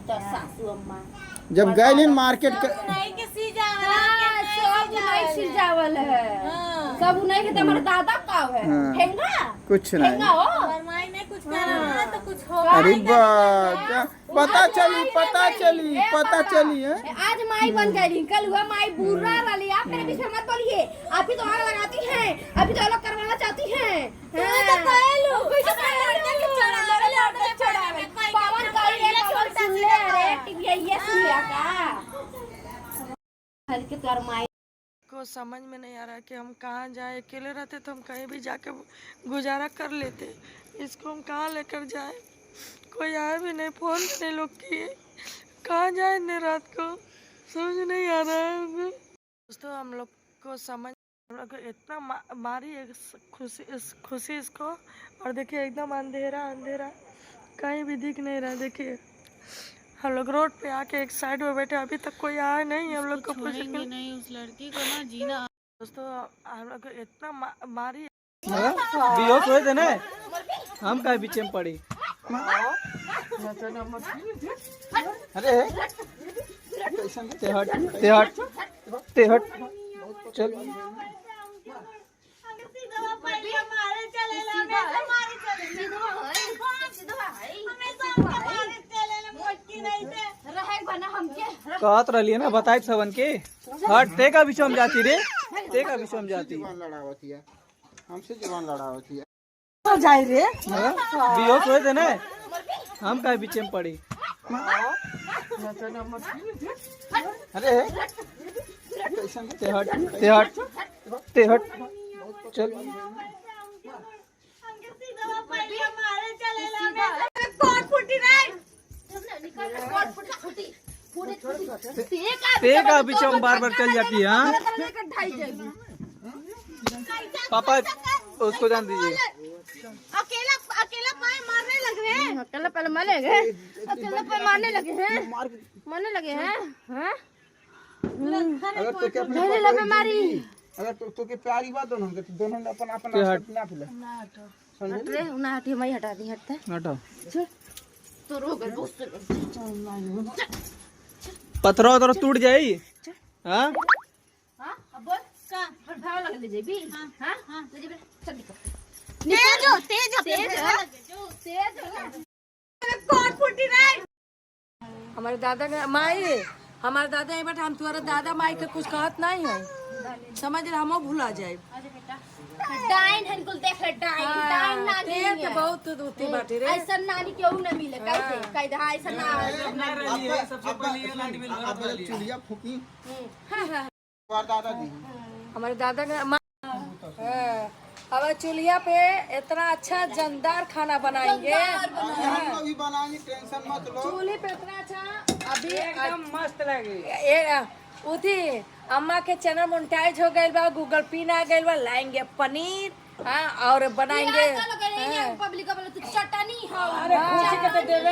तो सासू अम्मा जब गए मार्केट जावल है सब नहीं के हमारे दादा का है ठेंगा कुछ नहीं हो कुछ करना तो कुछ हो। अरे पता चली है आज माई बन गई कल हुआ माई बुरा वाली आप मेरे पीछे मत बोलिए आप ही तो आग लगाती हैं आप ही तो अलग करवाना चाहती हैं को समझ में नहीं आ रहा कि हम कहाँ जाए। अकेले रहते तो हम कहीं भी जाके गुजारा कर लेते, इसको हम कहाँ लेकर जाए। कोई आया भी नहीं, फोन भी नहीं लोग किए, कहाँ जाए इतने रात को समझ नहीं आ रहा है। दोस्तों हम लोग को समझ, हम लोग को इतना मारी है खुशी इसको। और देखिए एकदम अंधेरा अंधेरा, कहीं भी दिख नहीं रहा। देखिए हम लोग रोड पे आके एक साइड में बैठे, अभी तक कोई आया नहीं। हम लोग को छोड़ेंगे नहीं उस लड़की को ना जीना। दोस्तों हम लोग को इतना मारी बेहोश हुए थे ना, हम का बीच में पड़ी। अरे ते हट चल कहत रही ना, बताए सबन के हट ते का बीच में जाती रे, ते का बीच में जाती हमसे जुबान लड़ावती है जाए रे। बेहोश हुए थे ना, हम का बीच में पड़ी। अरे ते हट चल ते का बीच में बार चल जाती है। हाँ पापा उसको जान दीजिए। अकेला मारने लग रहे हैं, अकेला पहले मारने लगे, अकेला पे मारने लगे हैं, हाँ? अगर तो क्या मारी अगर तो के प्यारी बात दोनों ने अपन ना फिले हटे मैं हटा दी हटता हटो तो रो गए दोस्त पत्थर तो टूट जाई। हां हां अब बोल का भाव लग ले जेबी। हां ले जेबी चल निकल तेज कौन फुटी नहीं। हमारे दादा का माई, हमारे दादा ये बेटा हम तुम्हारे दादा माई के कुछ कहत नहीं है, समझ रहे हम भूला जाए। डाइन हनकुल देख ले डाइन नानी के बहुत दूती बाटी रे, ऐसा नानी क्यों न मिले कैसे कैदा ऐसा ना सबसे पहले ये लाइट बिल भर चुलिया फूकी। हां दादा दी हमारे दादा का अब चूल्हा पे इतना अच्छा जानदार खाना बनाएंगे, हम भी बनाएंगे, टेंशन मत लो। चूल्हे पे इतना अच्छा अभी एकदम मस्त लगे। उठी अम्मा के चैनल मोनेटाइज हो गए बा, गूगल पिन आ गए बा, लाएंगे पनीर। हाँ और बनाएंगे पब्लिक का बोले तू चटनी हो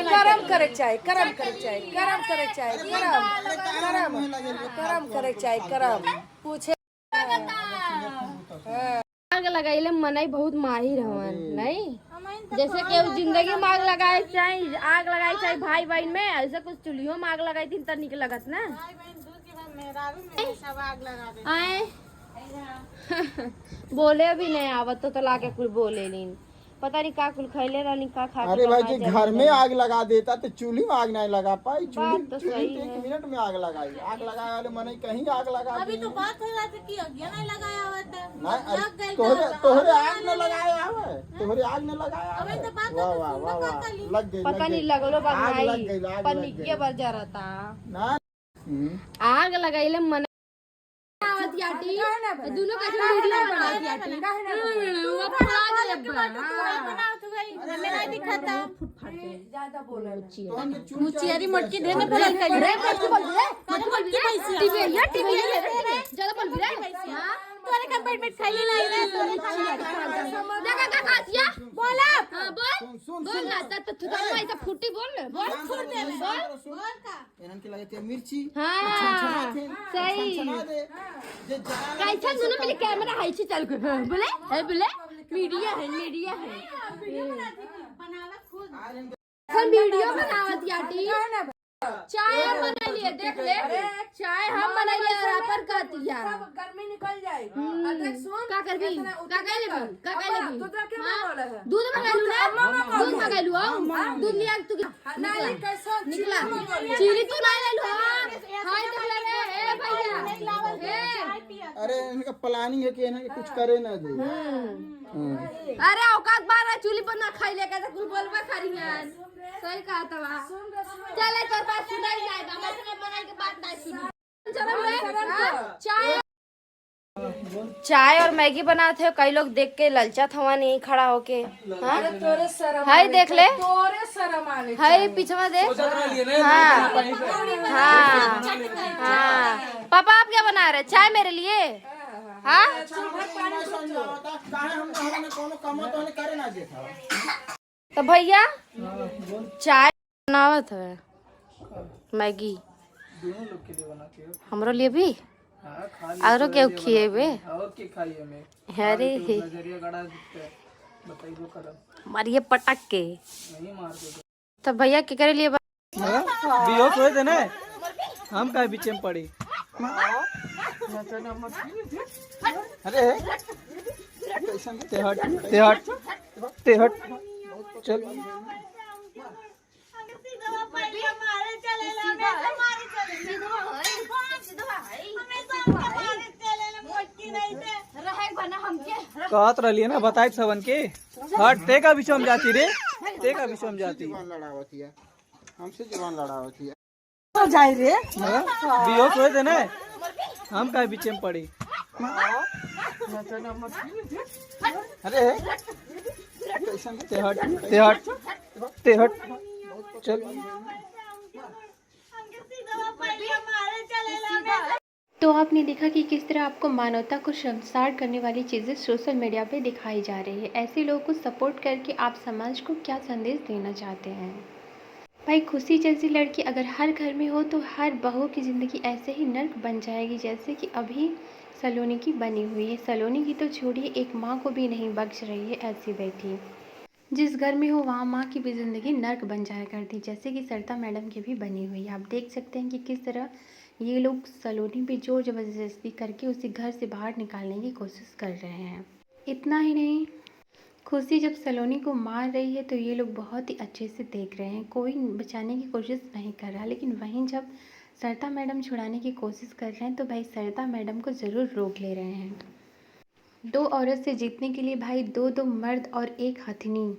गरम करे चाय गरम पूछे आग लगाइले मनई बहुत माहिर हवन नहीं, जैसे कि जिंदगी में आग लगाए चाहे आग लगाई चाहे भाई बहन में, ऐसे कुछ चूल्हियों में आग लगाई थी तो निक लगत ना। आए बोले भी नहीं आवत तो लाके कुछ बोले नहीं, पता नहीं का कुल खैले रहनी का खा। अरे भाई जी घर में आग लगा देता तो चूल्ही में आग नहीं लगा पाई। बात तो सही एक मिनट में आग लगाई, आग लगाए वाले मन कहीं आग लगा अभी तो बात हो रहा था कि अज्ञा नहीं लगाया हुआ था, तोहरे आग न लगाया है, तोहरे आग न लगाया है। वाह वाह वाह वाह लग गई, पता नहीं लगलो आग लग गई, आग पर लग निके बर जा रहा था ना। आग लगाइले मन आवत याटी दोनों का वीडियो बनावत याटी वो फुला दे मेरा दिखाता फुट ज्यादा बोल मुचियारी मटकी देने बोल रे मटकी बोल पैसे टीवी ज्यादा बोल रे। हां तोरे का पेट में खाइले नहीं रे देखा का खासिया बोला। हां बोल ना त तू तो ऐसा फुटी बोल फुट दे बोल का एनन के लगती है मिर्ची। हां सही कैसा दोनों पहले कैमरा है छी चल बोले मीडिया है बनावत खुद वीडियो बनावत याटी। चाय हम बना लिए, देख ले, चाय हम बना लिए और पर कहती यार गर्मी निकल जाए। का करबी का लेबी दूध मंगा लू ना, दूध मंगा लू, दूध लिया तू निकला चीनी तू ना ले लो। हाय देख ले रे ए भैया, अरे इनका प्लानिंग है कि इन्हें कुछ करे ना दे। अरे औकात बार चूल्ही पर ना खाई ले कैसे कुल बोलबा खरियन। सही कहा तवा, चले तोर बात सुनाई जाएगा, मैं तुम्हें बनाई के बात नहीं सुनी। चाय चाय और मैगी बनाते हो, कई लोग देख के ललचत हवा नहीं खड़ा होके। हाय देख ले, हाय पीछे देख। हाँ हाँ हाँ, पापा आप क्या बना रहे? चाय मेरे लिए? हाँ तो भैया चाय बनावत है, मैगी दोनों लोग के लिए बनाते हो? हमरो लिए भी हाँ, खा लिए और तो क्या ये खिएबे? और के खाइए में अरे नजरिया गड़ा बताइए करम मारिए पटक के। नहीं मार दो तो भैया के करे लिए बेहोश हुए थे ना, हम का बीच में पड़ी। अरे ते हट चल। कहत रही ना, बताए सबन के हट ते का बीच में जाती रे, ते का बीच में जाती लड़ावती है हमसे, जुबान लड़ावती है। जाए रे बेहोश हुए थे ना, हम का बीच में पड़ी। अरे ते हट चल। तो आपने देखा कि किस तरह आपको मानवता को शर्मसार करने वाली चीज़ें सोशल मीडिया पे दिखाई जा रही है। ऐसे लोगों को सपोर्ट करके आप समाज को क्या संदेश देना चाहते हैं? भाई खुशी जैसी लड़की अगर हर घर में हो तो हर बहू की ज़िंदगी ऐसे ही नर्क बन जाएगी जैसे कि अभी सलोनी की बनी हुई है। सलोनी की तो छोड़िए, एक माँ को भी नहीं बख्श रही है ऐसी बेटी। जिस घर में हो वहाँ माँ की भी ज़िंदगी नर्क बन जाया करती, जैसे कि सरिता मैडम की भी बनी हुई है। आप देख सकते हैं कि किस तरह ये लोग सलोनी पे जोर ज़बरदस्ती करके उसे घर से बाहर निकालने की कोशिश कर रहे हैं। इतना ही नहीं, खुशी जब सलोनी को मार रही है तो ये लोग बहुत ही अच्छे से देख रहे हैं, कोई बचाने की कोशिश नहीं कर रहा। लेकिन वहीं जब सरिता मैडम छुड़ाने की कोशिश कर रहे हैं तो भाई सरिता मैडम को ज़रूर रोक ले रहे हैं। दो औरत से जीतने के लिए भाई दो मर्द और एक हथनी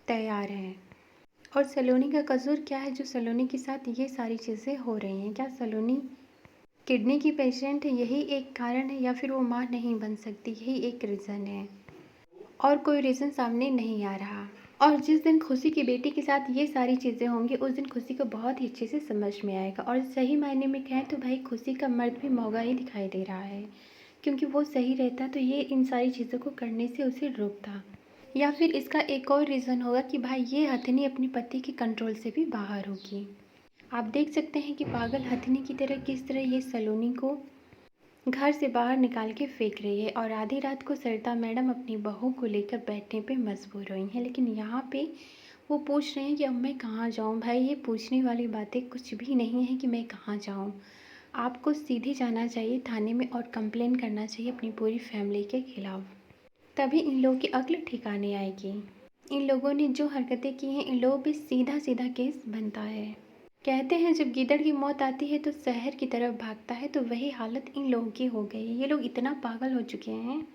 तैयार हैं। और सलोनी का कसूर क्या है जो सलोनी के साथ ये सारी चीज़ें हो रही हैं? क्या सलोनी किडनी की पेशेंट है, यही एक कारण है? या फिर वो माँ नहीं बन सकती, यही एक रीज़न है और कोई रीज़न सामने नहीं आ रहा। और जिस दिन खुशी की बेटी के साथ ये सारी चीज़ें होंगी उस दिन खुशी को बहुत ही अच्छे से समझ में आएगा। और सही मायने में कहें तो भाई खुशी का मर्द भी मौका ही दिखाई दे रहा है, क्योंकि वो सही रहता तो ये इन सारी चीज़ों को करने से उसे रोकता। या फिर इसका एक और रीज़न होगा कि भाई ये हथनी अपने पति के कंट्रोल से भी बाहर होगी। आप देख सकते हैं कि पागल हथनी की तरह किस तरह ये सलोनी को घर से बाहर निकाल के फेंक रही है। और आधी रात को सरिता मैडम अपनी बहू को लेकर बैठने पे मजबूर हुई हैं। लेकिन यहाँ पे वो पूछ रहे हैं कि अब मैं कहाँ जाऊँ। भाई ये पूछने वाली बातें कुछ भी नहीं है कि मैं कहाँ जाऊँ। आपको सीधे जाना चाहिए थाने में और कंप्लेन करना चाहिए अपनी पूरी फैमिली के खिलाफ, तभी इन लोगों की अक्ल ठिकाने आएगी। इन लोगों ने जो हरकतें की हैं इन लोगों पे सीधा सीधा केस बनता है। कहते हैं जब गीदड़ की मौत आती है तो शहर की तरफ भागता है, तो वही हालत इन लोगों की हो गई है। ये लोग इतना पागल हो चुके हैं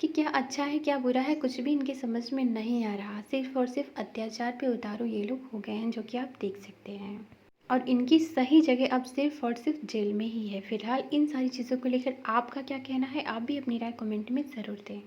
कि क्या अच्छा है क्या बुरा है कुछ भी इनके समझ में नहीं आ रहा। सिर्फ और सिर्फ अत्याचार पे उतारू ये लोग हो गए हैं, जो कि आप देख सकते हैं। और इनकी सही जगह अब सिर्फ और सिर्फ जेल में ही है। फिलहाल इन सारी चीज़ों को लेकर आपका क्या कहना है, आप भी अपनी राय कमेंट में ज़रूर दें।